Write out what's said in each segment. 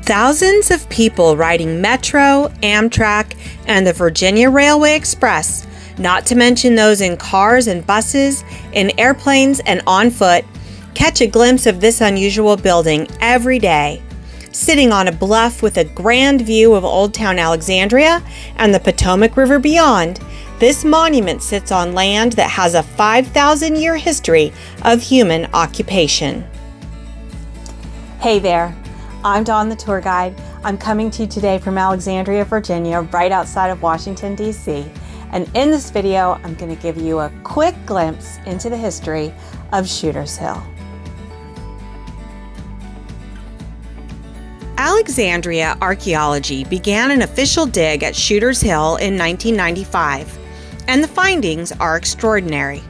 Thousands of people riding Metro, Amtrak, and the Virginia Railway Express, not to mention those in cars and buses, in airplanes and on foot, catch a glimpse of this unusual building every day. Sitting on a bluff with a grand view of Old Town Alexandria and the Potomac River beyond, this monument sits on land that has a 5,000-year history of human occupation. Hey there, I'm Dawn the tour guide. I'm coming to you today from Alexandria, Virginia, right outside of Washington, D.C. And in this video, I'm going to give you a quick glimpse into the history of Shooters Hill. Alexandria Archaeology began an official dig at Shooters Hill in 1995, and the findings are extraordinary.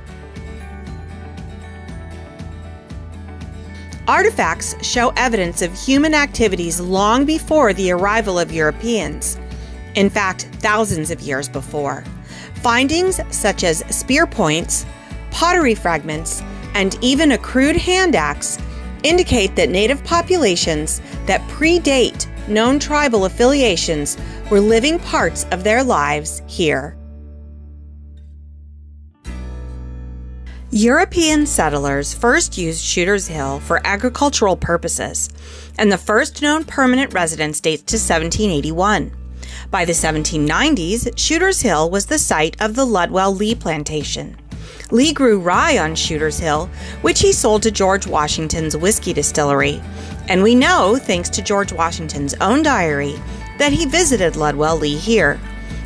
Artifacts show evidence of human activities long before the arrival of Europeans, in fact, thousands of years before. Findings such as spear points, pottery fragments, and even a crude hand axe indicate that native populations that predate known tribal affiliations were living parts of their lives here. European settlers first used Shooters Hill for agricultural purposes, and the first known permanent residence dates to 1781. By the 1790s, Shooters Hill was the site of the Ludwell Lee plantation. Lee grew rye on Shooters Hill, which he sold to George Washington's whiskey distillery, and we know, thanks to George Washington's own diary, that he visited Ludwell Lee here.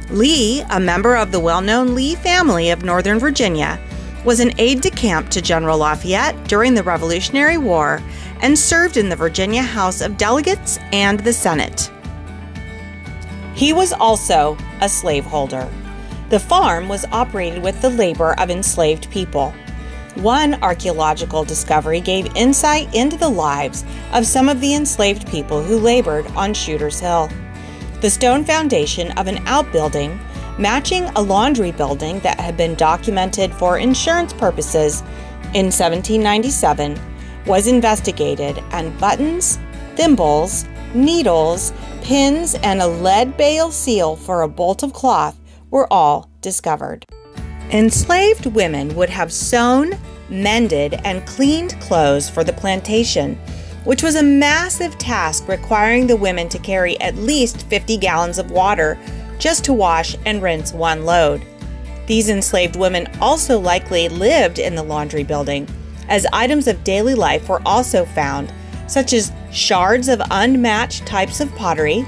Lee, a member of the well-known Lee family of Northern Virginia, was an aide-de-camp to General Lafayette during the Revolutionary War and served in the Virginia House of Delegates and the Senate. He was also a slaveholder. The farm was operated with the labor of enslaved people. One archaeological discovery gave insight into the lives of some of the enslaved people who labored on Shooters Hill. The stone foundation of an outbuilding matching a laundry building that had been documented for insurance purposes in 1797 was investigated, and buttons, thimbles, needles, pins, and a lead bale seal for a bolt of cloth were all discovered. Enslaved women would have sewn, mended, and cleaned clothes for the plantation, which was a massive task requiring the women to carry at least 50 gallons of water just to wash and rinse one load. These enslaved women also likely lived in the laundry building, as items of daily life were also found, such as shards of unmatched types of pottery,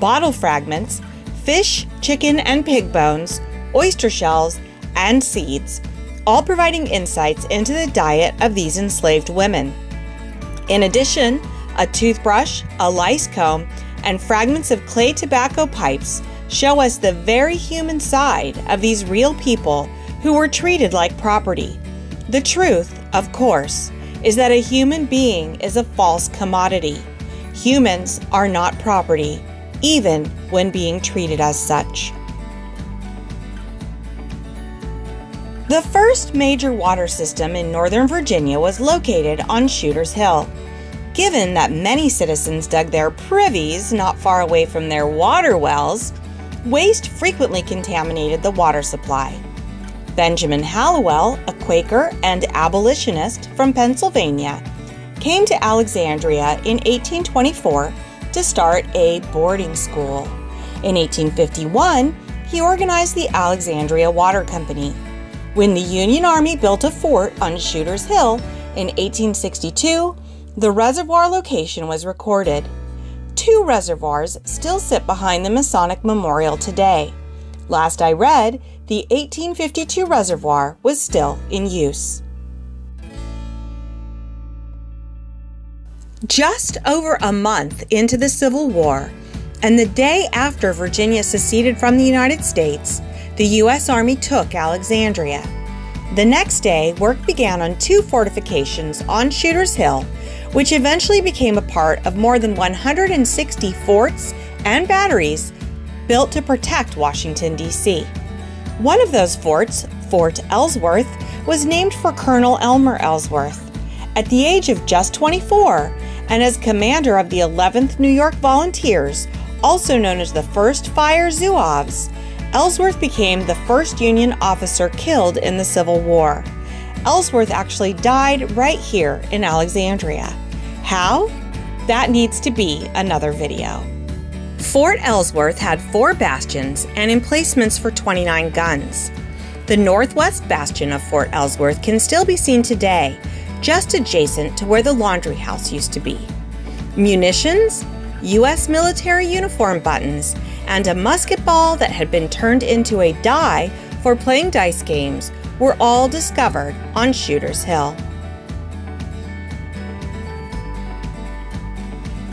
bottle fragments, fish, chicken, and pig bones, oyster shells, and seeds, all providing insights into the diet of these enslaved women. In addition, a toothbrush, a lice comb, and fragments of clay tobacco pipes show us the very human side of these real people who were treated like property. The truth, of course, is that a human being is a false commodity. Humans are not property, even when being treated as such. The first major water system in Northern Virginia was located on Shooters Hill. Given that many citizens dug their privies not far away from their water wells, waste frequently contaminated the water supply. Benjamin Hallowell, a Quaker and abolitionist from Pennsylvania, came to Alexandria in 1824 to start a boarding school. In 1851, he organized the Alexandria Water Company. When the Union Army built a fort on Shooters Hill in 1862, the reservoir location was recorded. 2 reservoirs still sit behind the Masonic Memorial today. Last I read, the 1852 reservoir was still in use. Just over a month into the Civil War, and the day after Virginia seceded from the United States, the U.S. Army took Alexandria. The next day, work began on 2 fortifications on Shooters Hill, which eventually became a part of more than 160 forts and batteries built to protect Washington, D.C. One of those forts, Fort Ellsworth, was named for Colonel Elmer Ellsworth. At the age of just 24, and as commander of the 11th New York Volunteers, also known as the 1st Fire Zouaves, Ellsworth became the first Union officer killed in the Civil War. Ellsworth actually died right here in Alexandria. How? That needs to be another video. Fort Ellsworth had 4 bastions and emplacements for 29 guns. The northwest bastion of Fort Ellsworth can still be seen today, just adjacent to where the laundry house used to be. Munitions, U.S. military uniform buttons, and a musket ball that had been turned into a die for playing dice games were all discovered on Shooter's Hill.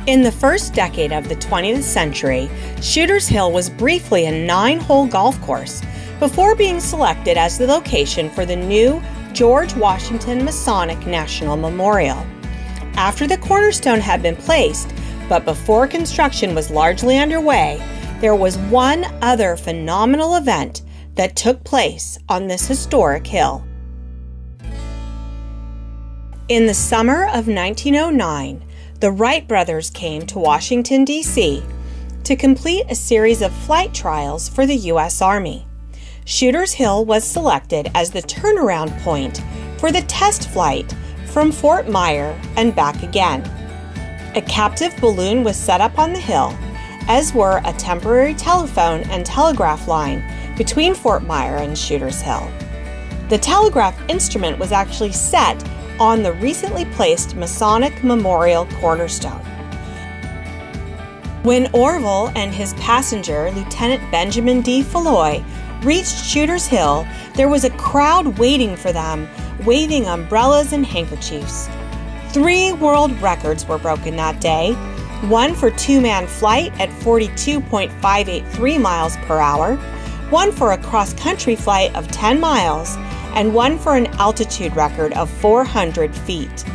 In the first decade of the 20th century, Shooter's Hill was briefly a 9-hole golf course before being selected as the location for the new George Washington Masonic National Memorial. After the cornerstone had been placed, but before construction was largely underway, there was one other phenomenal event that took place on this historic hill. In the summer of 1909, the Wright Brothers came to Washington, D.C. to complete a series of flight trials for the U.S. Army. Shooter's Hill was selected as the turnaround point for the test flight from Fort Myer and back again. A captive balloon was set up on the hill, as were a temporary telephone and telegraph line between Fort Myer and Shooter's Hill. The telegraph instrument was actually set on the recently placed Masonic Memorial cornerstone. When Orville and his passenger, Lieutenant Benjamin D. Falloy, reached Shooter's Hill, there was a crowd waiting for them, waving umbrellas and handkerchiefs. 3 world records were broken that day, one for 2-man flight at 42.583 miles per hour, one for a cross-country flight of 10 miles, and one for an altitude record of 400 feet.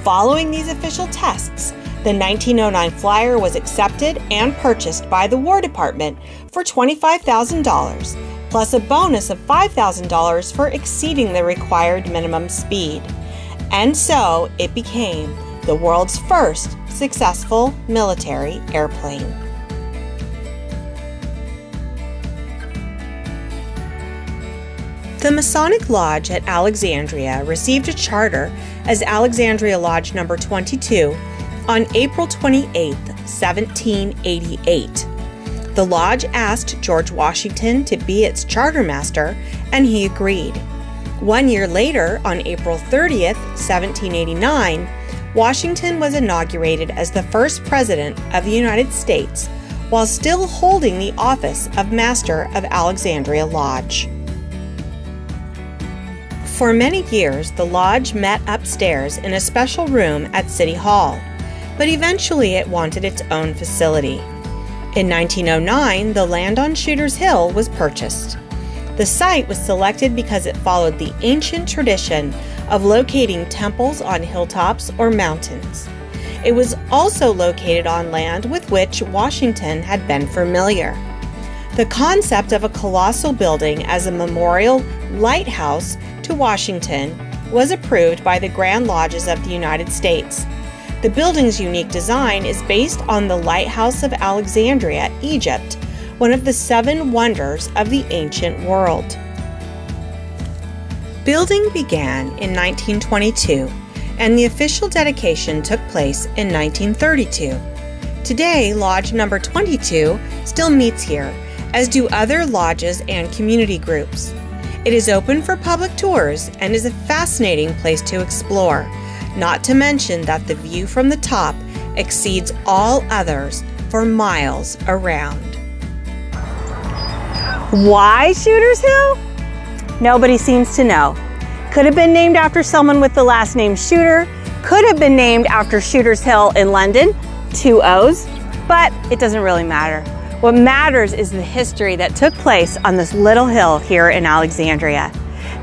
Following these official tests, the 1909 flyer was accepted and purchased by the War Department for $25,000, plus a bonus of $5,000 for exceeding the required minimum speed. And so it became the world's first successful military airplane. The Masonic Lodge at Alexandria received a charter as Alexandria Lodge No. 22 on April 28, 1788. The lodge asked George Washington to be its chartermaster, and he agreed. 1 year later, on April 30th, 1789, Washington was inaugurated as the first president of the United States while still holding the office of Master of Alexandria Lodge. For many years, the lodge met upstairs in a special room at City Hall, but eventually it wanted its own facility. In 1909, the land on Shooter's Hill was purchased. The site was selected because it followed the ancient tradition of locating temples on hilltops or mountains. It was also located on land with which Washington had been familiar. The concept of a colossal building as a memorial lighthouse to Washington was approved by the Grand Lodges of the United States. The building's unique design is based on the Lighthouse of Alexandria, Egypt, one of the 7 wonders of the ancient world. Building began in 1922, and the official dedication took place in 1932. Today, Lodge No. 22 still meets here, as do other lodges and community groups. It is open for public tours and is a fascinating place to explore, not to mention that the view from the top exceeds all others for miles around. Why Shooter's Hill? Nobody seems to know. Could have been named after someone with the last name Shooter, could have been named after Shooter's Hill in London, 2 O's, but it doesn't really matter. What matters is the history that took place on this little hill here in Alexandria.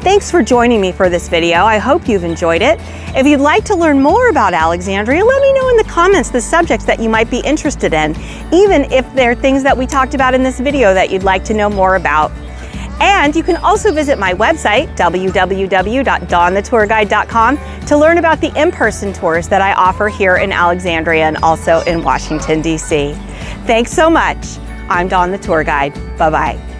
Thanks for joining me for this video. I hope you've enjoyed it. If you'd like to learn more about Alexandria, let me know in the comments the subjects that you might be interested in, even if there are things that we talked about in this video that you'd like to know more about. And you can also visit my website, www.dawnthetourguide.com, to learn about the in-person tours that I offer here in Alexandria and also in Washington, D.C. Thanks so much. I'm Dawn the Tour Guide. Bye-bye.